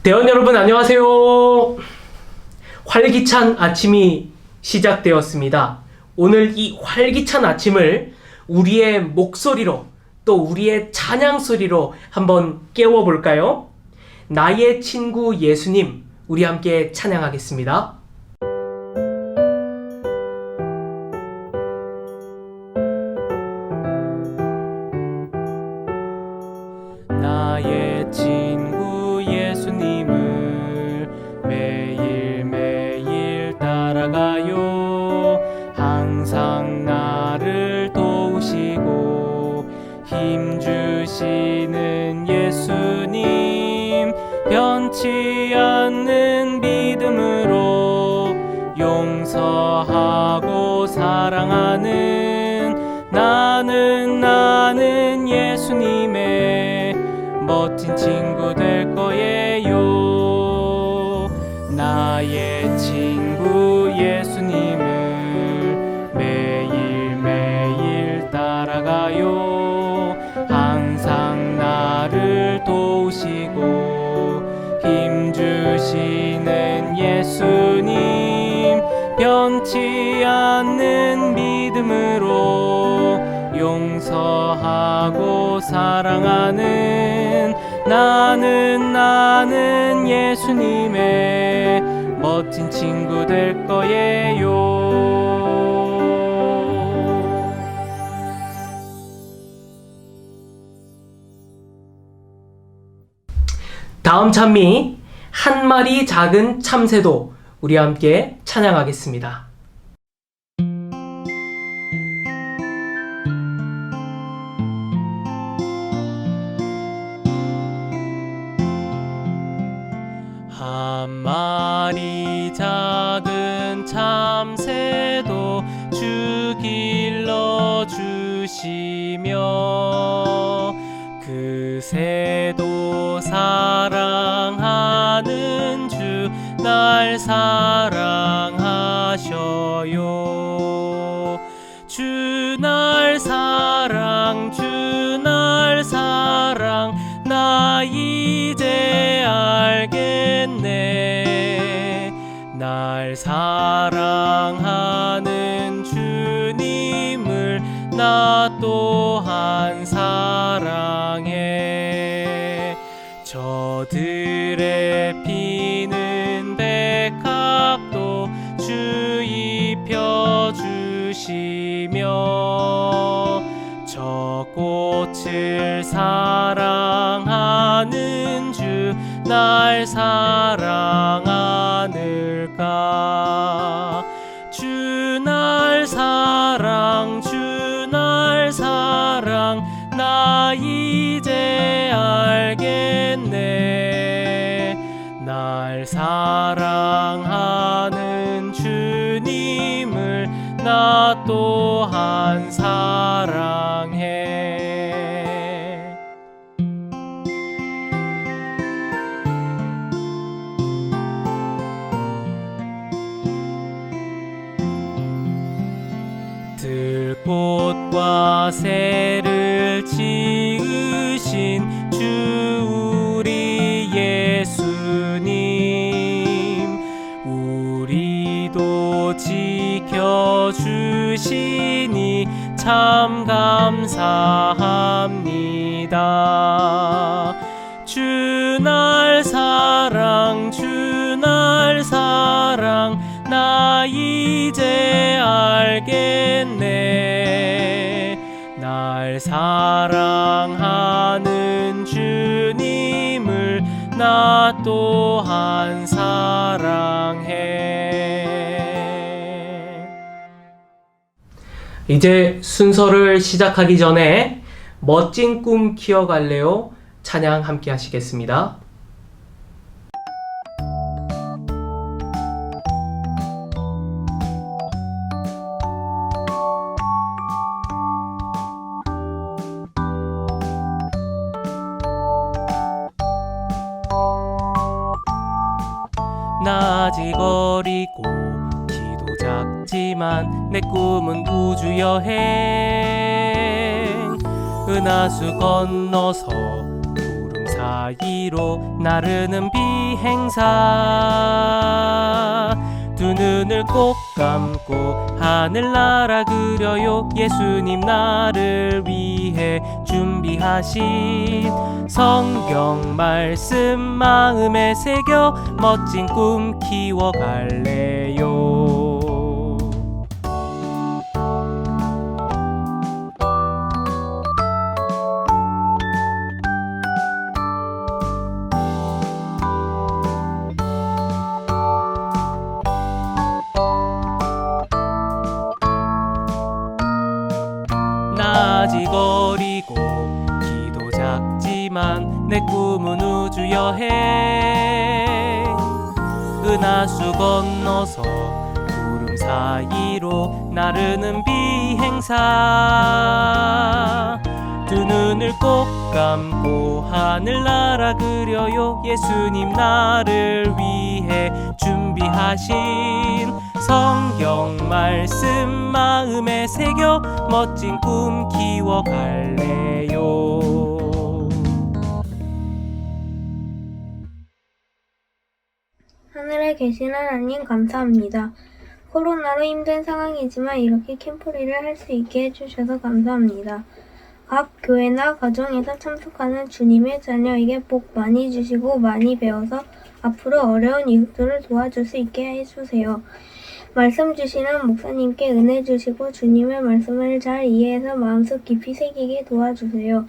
대원 여러분 안녕하세요. 활기찬 아침이 시작되었습니다. 오늘 이 활기찬 아침을 우리의 목소리로 또 우리의 찬양 소리로 한번 깨워볼까요? 나의 친구 예수님, 우리 함께 찬양하겠습니다. 나의 친구 예수님을 매일매일 따라가요. 항상 나를 도우시고 힘주시는 예수님, 변치 않는 믿음으로 용서하고 사랑하는 나는 예수님의 멋진 친구 될 거예요. 나의 친구 예수님을 매일매일 따라가요. 항상 나를 도우시고 힘주시는 예수님, 변치 않는 믿음으로 용서하고 사랑하는 나는 예수님의 멋진 친구 될 거예요. 다음 찬미, 한 마리 작은 참새도, 우리 함께 찬양하겠습니다. 한 마리 작은 참새도 주 길러 주시며 그 새도 사랑하는 주 날 사랑하셔요. 주 날 사랑 나 이제 알겠네. 날 사랑하는 주님을 나 또한 사랑해. 저들의 피는 백합도 주 입혀주시며 저 꽃을 사랑하는 주 날 사랑하늘까. 주 날 사랑 나 이제 알겠네. 날 사랑하는 주님을 나 또한 사랑해. 들꽃과 새를 지으신 주 우리 예수님, 우리도 지켜주시니 참 감사합니다. 주 날 사랑 나 이제 알겠네. 날 사랑하는 주님을 나 또한 사랑해. 이제 순서를 시작하기 전에 멋진 꿈 키워갈래요? 찬양 함께 하시겠습니다. 낮이 거리고 키도 작지만 내 꿈은 우주여행. 은하수 건너서 구름 사이로 나르는 비행사 두 눈을 꼭 감고 하늘나라 그려요. 예수님 나를 위해 준비하신 성경 말씀 마음에 새겨 멋진 꿈 키워갈래요. 아직 어리고 키도 작지만 내 꿈은 우주 여행 은하수 건너서 구름 사이로 나르는 비행사 두 눈을 꼭 감고 하늘나라 그려요. 예수님 나를 위해 준비하신 성경 말씀 마음에 새겨 멋진 꿈 키워갈래요. 하늘에 계신 하나님 감사합니다. 코로나로 힘든 상황이지만 이렇게 캠프리를 할 수 있게 해주셔서 감사합니다. 각 교회나 가정에서 참석하는 주님의 자녀에게 복 많이 주시고 많이 배워서 앞으로 어려운 이웃들을 도와줄 수 있게 해주세요. 말씀 주시는 목사님께 은혜 주시고 주님의 말씀을 잘 이해해서 마음속 깊이 새기게 도와주세요.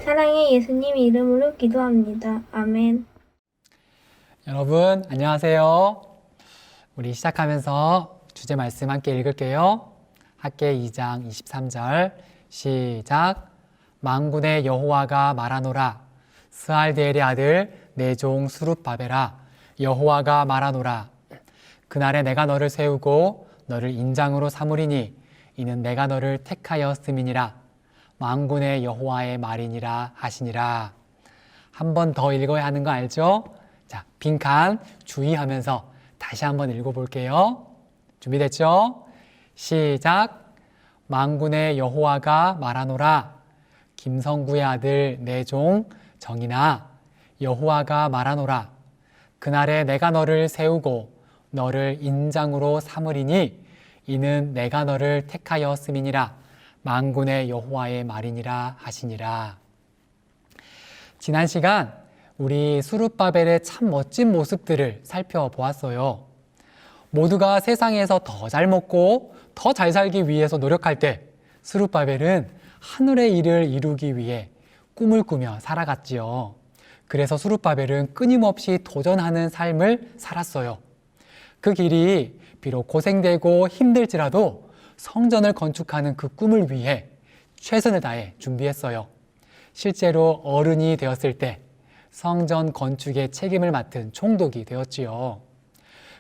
사랑의 예수님 이름으로 기도합니다. 아멘. 여러분 안녕하세요. 우리 시작하면서 주제 말씀 함께 읽을게요. 학개 2장 23절 시작. 만군의 여호와가 말하노라. 스알디엘의 아들 내 종 스룹바벨아 여호와가 말하노라. 그날에 내가 너를 세우고 너를 인장으로 삼으리니 이는 내가 너를 택하였음이니라. 만군의 여호와의 말이니라 하시니라. 한 번 더 읽어야 하는 거 알죠? 자, 빈칸 주의하면서 다시 한번 읽어볼게요. 준비됐죠? 시작. 만군의 여호와가 말하노라. 김성구의 아들 내 종 정인아 여호와가 말하노라. 그날에 내가 너를 세우고 너를 인장으로 삼으리니 이는 내가 너를 택하였음이니라. 만군의 여호와의 말이니라 하시니라. 지난 시간 우리 스룹바벨의 참 멋진 모습들을 살펴보았어요. 모두가 세상에서 더 잘 먹고 더 잘 살기 위해서 노력할 때 스룹바벨은 하늘의 일을 이루기 위해 꿈을 꾸며 살아갔지요. 그래서 스룹바벨은 끊임없이 도전하는 삶을 살았어요. 그 길이 비록 고생되고 힘들지라도 성전을 건축하는 그 꿈을 위해 최선을 다해 준비했어요. 실제로 어른이 되었을 때 성전 건축의 책임을 맡은 총독이 되었지요.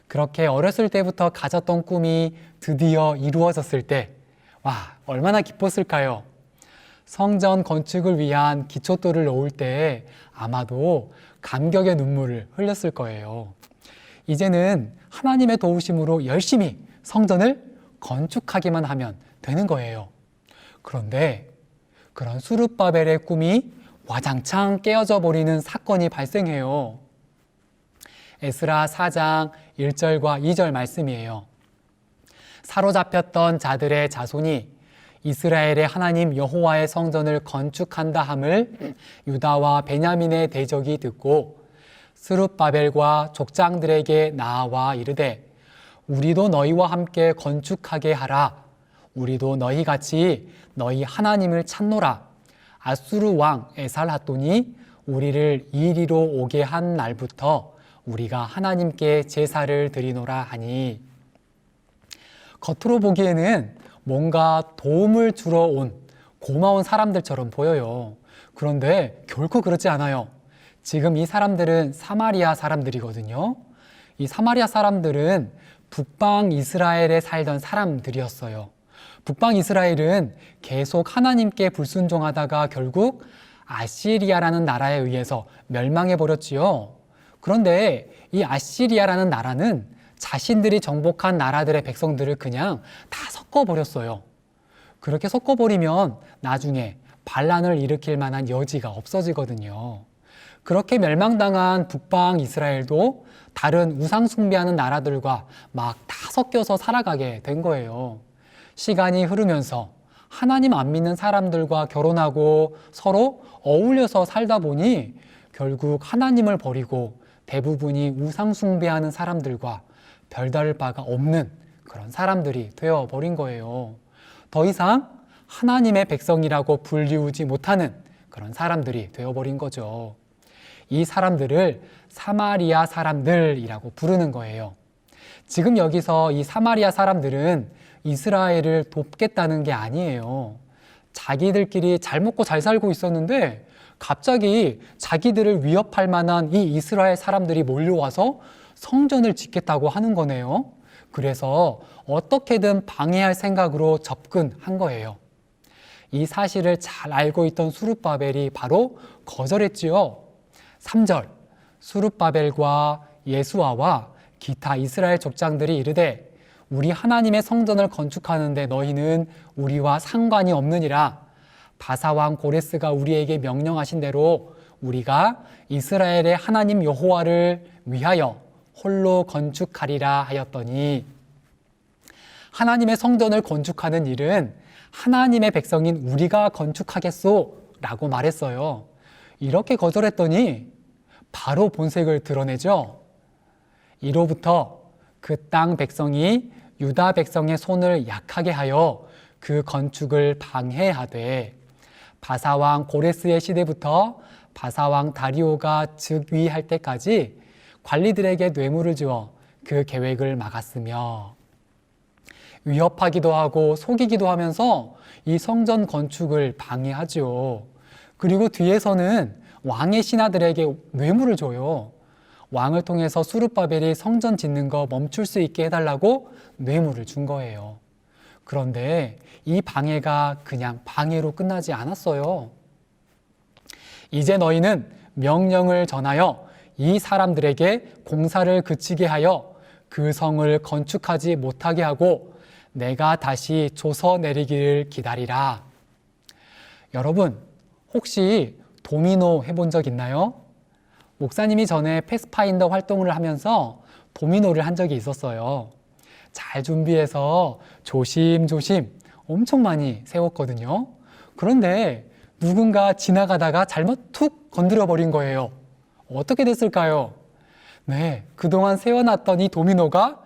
그렇게 어렸을 때부터 가졌던 꿈이 드디어 이루어졌을 때, 와, 얼마나 기뻤을까요? 성전 건축을 위한 기초돌을 놓을 때 아마도 감격의 눈물을 흘렸을 거예요. 이제는 하나님의 도우심으로 열심히 성전을 건축하기만 하면 되는 거예요. 그런데 그런 스룹바벨의 꿈이 와장창 깨어져 버리는 사건이 발생해요. 에스라 4장 1절과 2절 말씀이에요. 사로잡혔던 자들의 자손이 이스라엘의 하나님 여호와의 성전을 건축한다 함을 유다와 베냐민의 대적이 듣고 스룹바벨과 족장들에게 나아와 이르되 우리도 너희와 함께 건축하게 하라. 우리도 너희같이 너희 하나님을 찾노라. 아수르 왕 에살핫돈이 우리를 이리로 오게 한 날부터 우리가 하나님께 제사를 드리노라 하니. 겉으로 보기에는 뭔가 도움을 주러 온 고마운 사람들처럼 보여요. 그런데 결코 그렇지 않아요. 지금 이 사람들은 사마리아 사람들이거든요. 이 사마리아 사람들은 북방 이스라엘에 살던 사람들이었어요. 북방 이스라엘은 계속 하나님께 불순종하다가 결국 아시리아라는 나라에 의해서 멸망해 버렸지요. 그런데 이 아시리아라는 나라는 자신들이 정복한 나라들의 백성들을 그냥 다 섞어버렸어요. 그렇게 섞어버리면 나중에 반란을 일으킬 만한 여지가 없어지거든요. 그렇게 멸망당한 북방 이스라엘도 다른 우상 숭배하는 나라들과 막 다 섞여서 살아가게 된 거예요. 시간이 흐르면서 하나님 안 믿는 사람들과 결혼하고 서로 어울려서 살다 보니 결국 하나님을 버리고 대부분이 우상 숭배하는 사람들과 별다를 바가 없는 그런 사람들이 되어버린 거예요. 더 이상 하나님의 백성이라고 불리우지 못하는 그런 사람들이 되어버린 거죠. 이 사람들을 사마리아 사람들이라고 부르는 거예요. 지금 여기서 이 사마리아 사람들은 이스라엘을 돕겠다는 게 아니에요. 자기들끼리 잘 먹고 잘 살고 있었는데 갑자기 자기들을 위협할 만한 이 이스라엘 사람들이 몰려와서 성전을 짓겠다고 하는 거네요. 그래서 어떻게든 방해할 생각으로 접근한 거예요. 이 사실을 잘 알고 있던 수룹바벨이 바로 거절했지요. 3절, 수룹바벨과 예수아와 기타 이스라엘 족장들이 이르되 우리 하나님의 성전을 건축하는데 너희는 우리와 상관이 없느니라. 바사왕 고레스가 우리에게 명령하신 대로 우리가 이스라엘의 하나님 여호와를 위하여 홀로 건축하리라 하였더니, 하나님의 성전을 건축하는 일은 하나님의 백성인 우리가 건축하겠소 라고 말했어요. 이렇게 거절했더니 바로 본색을 드러내죠. 이로부터 그 땅 백성이 유다 백성의 손을 약하게 하여 그 건축을 방해하되 바사왕 고레스의 시대부터 바사왕 다리오가 즉위할 때까지 관리들에게 뇌물을 주어 그 계획을 막았으며, 위협하기도 하고 속이기도 하면서 이 성전 건축을 방해하죠. 그리고 뒤에서는 왕의 신하들에게 뇌물을 줘요. 왕을 통해서 수룹바벨이 성전 짓는 거 멈출 수 있게 해달라고 뇌물을 준 거예요. 그런데 이 방해가 그냥 방해로 끝나지 않았어요. 이제 너희는 명령을 전하여 이 사람들에게 공사를 그치게 하여 그 성을 건축하지 못하게 하고 내가 다시 조서 내리기를 기다리라. 여러분, 혹시 도미노 해본 적 있나요? 목사님이 전에 패스파인더 활동을 하면서 도미노를 한 적이 있었어요. 잘 준비해서 조심조심 엄청 많이 세웠거든요. 그런데 누군가 지나가다가 잘못 툭 건드려 버린 거예요. 어떻게 됐을까요? 네, 그동안 세워놨던 이 도미노가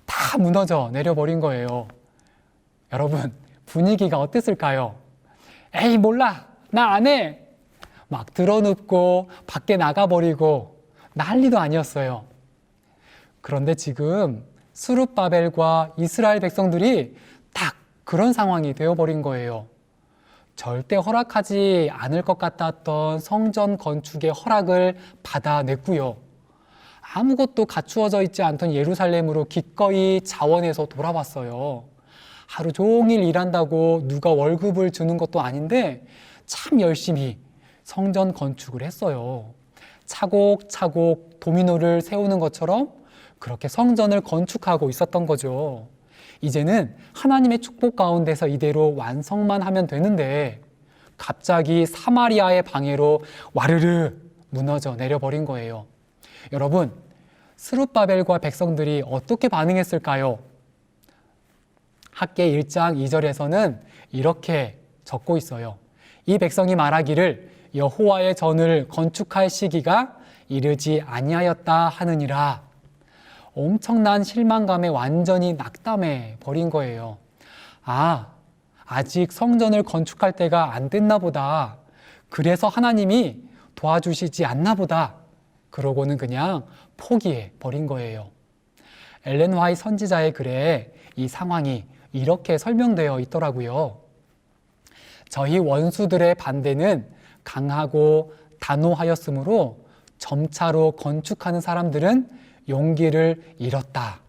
다 무너져 내려버린 거예요. 여러분, 분위기가 어땠을까요? 에이, 몰라, 나 안 해! 막 드러눕고 밖에 나가버리고 난리도 아니었어요. 그런데 지금 수룹바벨과 이스라엘 백성들이 딱 그런 상황이 되어버린 거예요. 절대 허락하지 않을 것 같았던 성전 건축의 허락을 받아냈고요. 아무것도 갖추어져 있지 않던 예루살렘으로 기꺼이 자원해서 돌아왔어요. 하루 종일 일한다고 누가 월급을 주는 것도 아닌데 참 열심히 성전 건축을 했어요. 차곡차곡 도미노를 세우는 것처럼 그렇게 성전을 건축하고 있었던 거죠. 이제는 하나님의 축복 가운데서 이대로 완성만 하면 되는데 갑자기 사마리아의 방해로 와르르 무너져 내려버린 거예요. 여러분, 스룹바벨과 백성들이 어떻게 반응했을까요? 학개 1장 2절에서는 이렇게 적고 있어요. 이 백성이 말하기를 여호와의 전을 건축할 시기가 이르지 아니하였다 하느니라. 엄청난 실망감에 완전히 낙담해 버린 거예요. 아직 성전을 건축할 때가 안 됐나 보다. 그래서 하나님이 도와주시지 않나 보다. 그러고는 그냥 포기해 버린 거예요. 엘렌 화이트 선지자의 글에 이 상황이 이렇게 설명되어 있더라고요. 저희 원수들의 반대는 강하고 단호하였으므로 점차로 건축하는 사람들은 용기를 잃었다.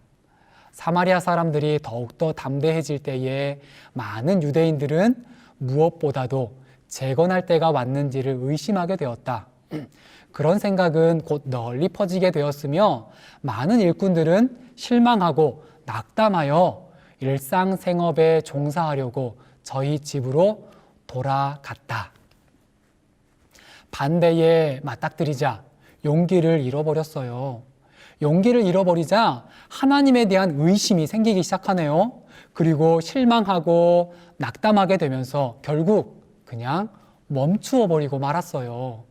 사마리아 사람들이 더욱더 담대해질 때에 많은 유대인들은 무엇보다도 재건할 때가 왔는지를 의심하게 되었다. 그런 생각은 곧 널리 퍼지게 되었으며 많은 일꾼들은 실망하고 낙담하여 일상생업에 종사하려고 저희 집으로 돌아갔다. 반대에 맞닥뜨리자 용기를 잃어버렸어요. 용기를 잃어버리자 하나님에 대한 의심이 생기기 시작하네요. 그리고 실망하고 낙담하게 되면서 결국 그냥 멈추어 버리고 말았어요.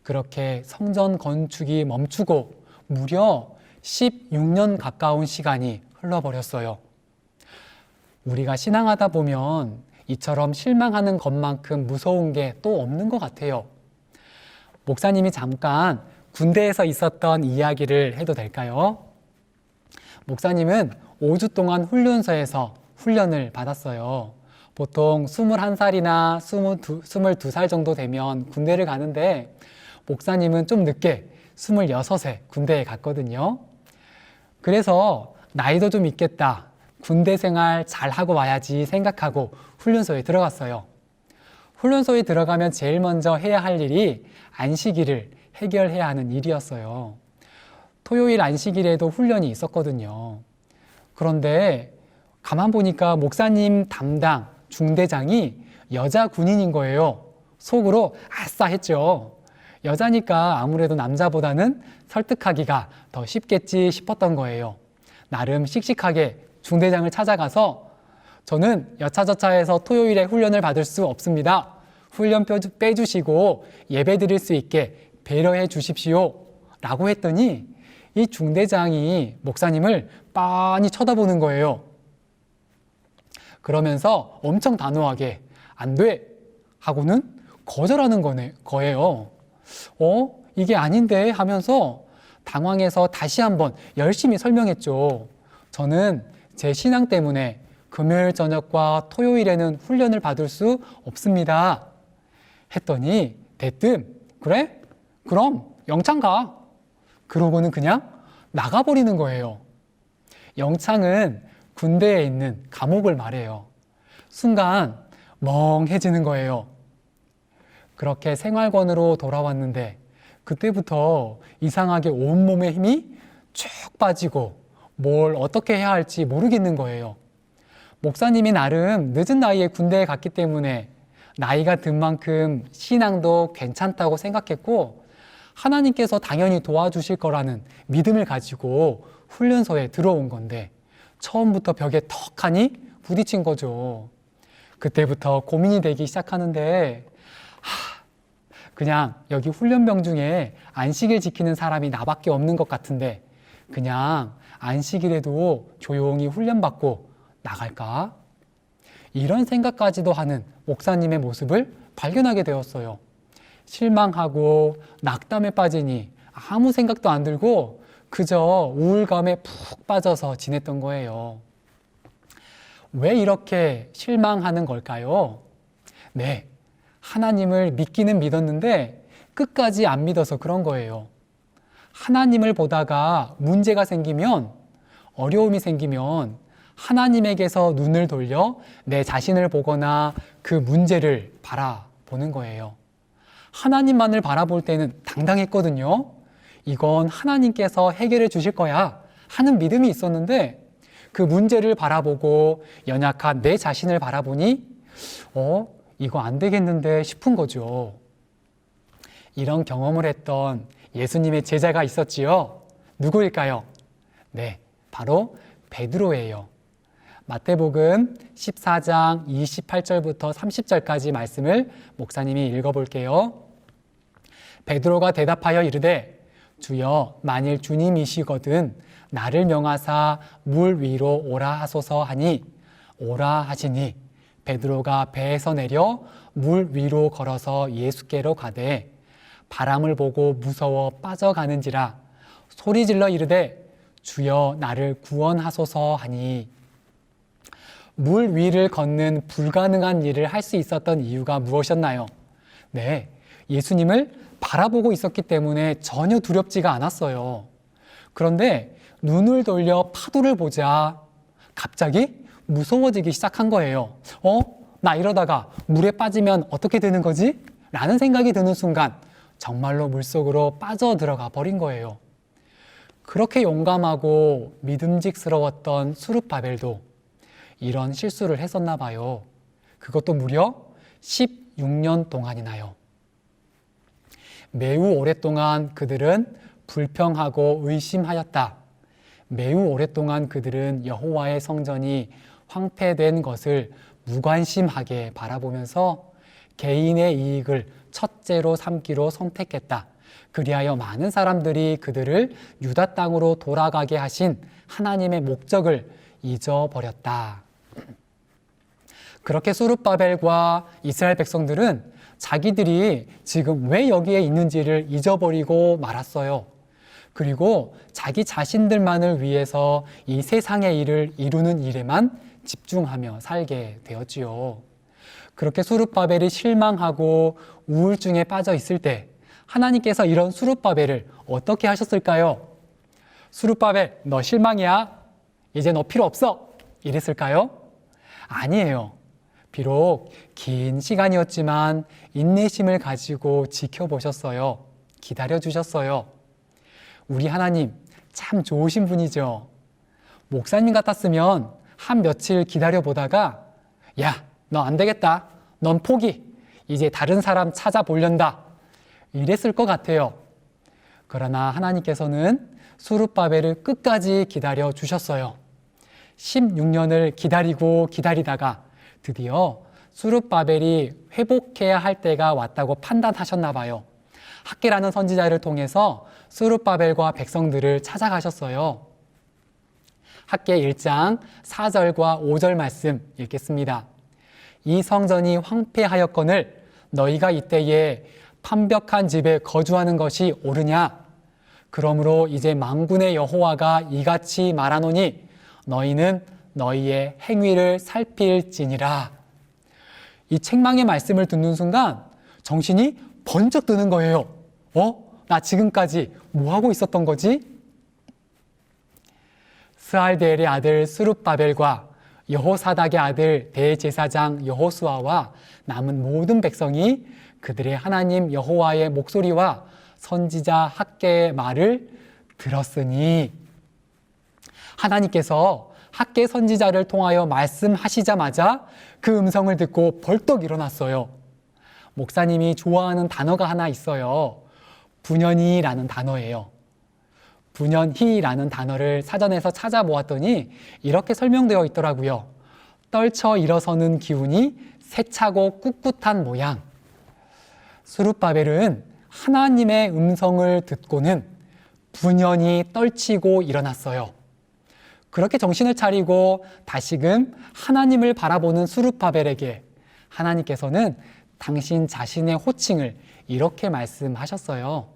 그렇게 성전 건축이 멈추고 무려 16년 가까운 시간이 흘러버렸어요. 우리가 신앙하다 보면 이처럼 실망하는 것만큼 무서운 게 또 없는 것 같아요. 목사님이 잠깐 군대에서 있었던 이야기를 해도 될까요? 목사님은 5주 동안 훈련소에서 훈련을 받았어요. 보통 21살이나 22살 정도 되면 군대를 가는데 목사님은 좀 늦게 26세 군대에 갔거든요. 그래서 나이도 좀 있겠다, 군대 생활 잘하고 와야지 생각하고 훈련소에 들어갔어요. 훈련소에 들어가면 제일 먼저 해야 할 일이 안식일을 해결해야 하는 일이었어요. 토요일 안식일에도 훈련이 있었거든요. 그런데 가만 보니까 목사님 담당 중대장이 여자 군인인 거예요. 속으로 아싸 했죠. 여자니까 아무래도 남자보다는 설득하기가 더 쉽겠지 싶었던 거예요. 나름 씩씩하게 중대장을 찾아가서 저는 여차저차해서 토요일에 훈련을 받을 수 없습니다. 훈련 빼주시고 예배 드릴 수 있게 배려해 주십시오 라고 했더니 이 중대장이 목사님을 빤히 쳐다보는 거예요. 그러면서 엄청 단호하게 안 돼! 하고는 거절하는 거예요. 이게 아닌데 하면서 당황해서 다시 한번 열심히 설명했죠. 저는 제 신앙 때문에 금요일 저녁과 토요일에는 훈련을 받을 수 없습니다. 했더니 대뜸 그래? 그럼 영창 가. 그러고는 그냥 나가버리는 거예요. 영창은 군대에 있는 감옥을 말해요. 순간 멍해지는 거예요. 그렇게 생활권으로 돌아왔는데 그때부터 이상하게 온몸에 힘이 쭉 빠지고 뭘 어떻게 해야 할지 모르겠는 거예요. 목사님이 나름 늦은 나이에 군대에 갔기 때문에 나이가 든 만큼 신앙도 괜찮다고 생각했고 하나님께서 당연히 도와주실 거라는 믿음을 가지고 훈련소에 들어온 건데 처음부터 벽에 턱하니 부딪힌 거죠. 그때부터 고민이 되기 시작하는데 그냥 여기 훈련병 중에 안식일 지키는 사람이 나밖에 없는 것 같은데 그냥 안식일에도 조용히 훈련받고 나갈까? 이런 생각까지도 하는 목사님의 모습을 발견하게 되었어요. 실망하고 낙담에 빠지니 아무 생각도 안 들고 그저 우울감에 푹 빠져서 지냈던 거예요. 왜 이렇게 실망하는 걸까요? 네, 하나님을 믿기는 믿었는데 끝까지 안 믿어서 그런 거예요. 하나님을 보다가 문제가 생기면, 어려움이 생기면 하나님에게서 눈을 돌려 내 자신을 보거나 그 문제를 바라보는 거예요. 하나님만을 바라볼 때는 당당했거든요. 이건 하나님께서 해결해 주실 거야 하는 믿음이 있었는데 그 문제를 바라보고 연약한 내 자신을 바라보니 이거 안 되겠는데 싶은 거죠. 이런 경험을 했던 예수님의 제자가 있었지요. 누구일까요? 네, 바로 베드로예요. 마태복음 14장 28절부터 30절까지 말씀을 목사님이 읽어볼게요. 베드로가 대답하여 이르되 주여, 만일 주님이시거든 나를 명하사 물 위로 오라 하소서 하니 오라 하시니 베드로가 배에서 내려 물 위로 걸어서 예수께로 가되 바람을 보고 무서워 빠져가는지라 소리질러 이르되 주여 나를 구원하소서 하니 물 위를 걷는 불가능한 일을 할 수 있었던 이유가 무엇이었나요? 네, 예수님을 바라보고 있었기 때문에 전혀 두렵지가 않았어요. 그런데 눈을 돌려 파도를 보자 갑자기 무서워지기 시작한 거예요. 나 이러다가 물에 빠지면 어떻게 되는 거지? 라는 생각이 드는 순간 정말로 물속으로 빠져들어가 버린 거예요. 그렇게 용감하고 믿음직스러웠던 수룹바벨도 이런 실수를 했었나 봐요. 그것도 무려 16년 동안이나요. 매우 오랫동안 그들은 불평하고 의심하였다. 매우 오랫동안 그들은 여호와의 성전이 황폐된 것을 무관심하게 바라보면서 개인의 이익을 첫째로 삼기로 선택했다. 그리하여 많은 사람들이 그들을 유다 땅으로 돌아가게 하신 하나님의 목적을 잊어버렸다. 그렇게 수룹바벨과 이스라엘 백성들은 자기들이 지금 왜 여기에 있는지를 잊어버리고 말았어요. 그리고 자기 자신들만을 위해서 이 세상의 일을 이루는 일에만 집중하며 살게 되었지요. 그렇게 수룹바벨이 실망하고 우울증에 빠져 있을 때 하나님께서 이런 수룹바벨을 어떻게 하셨을까요? 수룹바벨, 너 실망이야? 이제 너 필요 없어? 이랬을까요? 아니에요. 비록 긴 시간이었지만 인내심을 가지고 지켜보셨어요. 기다려주셨어요. 우리 하나님 참 좋으신 분이죠. 목사님 같았으면 한 며칠 기다려보다가 야, 너 안 되겠다. 넌 포기. 이제 다른 사람 찾아보련다. 이랬을 것 같아요. 그러나 하나님께서는 수룹바벨을 끝까지 기다려 주셨어요. 16년을 기다리고 기다리다가 드디어 수룹바벨이 회복해야 할 때가 왔다고 판단하셨나 봐요. 학개라는 선지자를 통해서 수룹바벨과 백성들을 찾아가셨어요. 학개 1장 4절과 5절 말씀 읽겠습니다. 이 성전이 황폐하였거늘 너희가 이때에 판벽한 집에 거주하는 것이 옳으냐? 그러므로 이제 만군의 여호와가 이같이 말하노니 너희는 너희의 행위를 살필지니라. 이 책망의 말씀을 듣는 순간 정신이 번쩍 드는 거예요. 나 지금까지 뭐 하고 있었던 거지? 스알데엘의 아들 스룹바벨과 여호사닥의 아들 대제사장 여호수아와 남은 모든 백성이 그들의 하나님 여호와의 목소리와 선지자 학개의 말을 들었으니 하나님께서 학개 선지자를 통하여 말씀하시자마자 그 음성을 듣고 벌떡 일어났어요. 목사님이 좋아하는 단어가 하나 있어요. 분연히라는 단어예요. 분연히라는 단어를 사전에서 찾아보았더니 이렇게 설명되어 있더라고요. 떨쳐 일어서는 기운이 세차고 꿋꿋한 모양. 수룹바벨은 하나님의 음성을 듣고는 분연히 떨치고 일어났어요. 그렇게 정신을 차리고 다시금 하나님을 바라보는 수룹바벨에게 하나님께서는 당신 자신의 호칭을 이렇게 말씀하셨어요.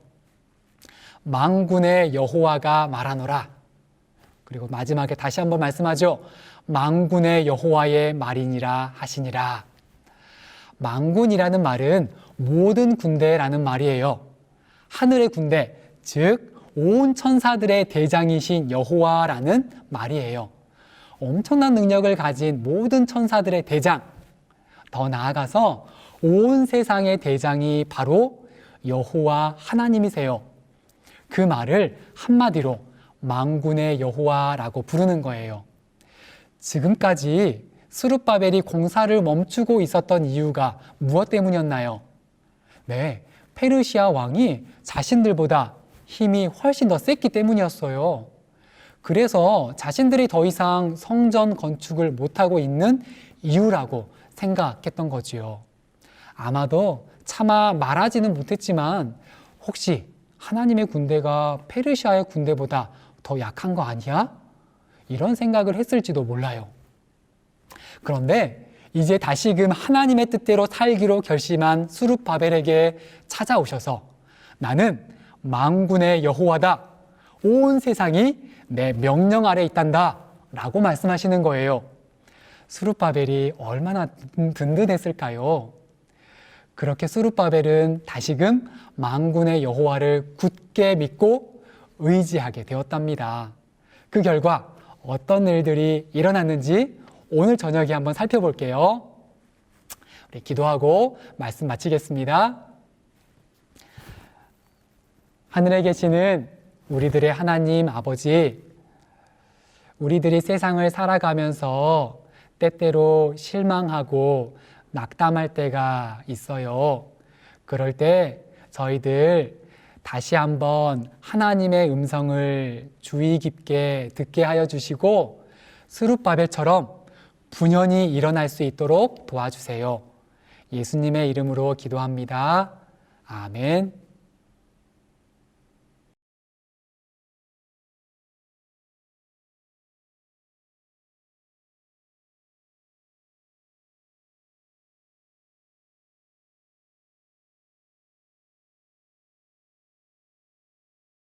만군의 여호와가 말하노라. 그리고 마지막에 다시 한번 말씀하죠. 만군의 여호와의 말이니라 하시니라. 만군이라는 말은 모든 군대라는 말이에요. 하늘의 군대, 즉 온 천사들의 대장이신 여호와라는 말이에요. 엄청난 능력을 가진 모든 천사들의 대장, 더 나아가서 온 세상의 대장이 바로 여호와 하나님이세요. 그 말을 한마디로 만군의 여호와라고 부르는 거예요. 지금까지 스룹바벨이 공사를 멈추고 있었던 이유가 무엇 때문이었나요? 네, 페르시아 왕이 자신들보다 힘이 훨씬 더 셌기 때문이었어요. 그래서 자신들이 더 이상 성전 건축을 못하고 있는 이유라고 생각했던 거지요. 아마도 차마 말하지는 못했지만 혹시 하나님의 군대가 페르시아의 군대보다 더 약한 거 아니야? 이런 생각을 했을지도 몰라요. 그런데 이제 다시금 하나님의 뜻대로 살기로 결심한 수룹바벨에게 찾아오셔서 나는 만군의 여호와다. 온 세상이 내 명령 아래 있단다. 라고 말씀하시는 거예요. 수룹바벨이 얼마나 든든했을까요? 그렇게 수룹바벨은 다시금 만군의 여호와를 굳게 믿고 의지하게 되었답니다. 그 결과 어떤 일들이 일어났는지 오늘 저녁에 한번 살펴볼게요. 우리 기도하고 말씀 마치겠습니다. 하늘에 계시는 우리들의 하나님 아버지, 우리들이 세상을 살아가면서 때때로 실망하고 낙담할 때가 있어요. 그럴 때 저희들 다시 한번 하나님의 음성을 주의 깊게 듣게 하여 주시고 스룹바벨처럼 분연히 일어날 수 있도록 도와주세요. 예수님의 이름으로 기도합니다. 아멘.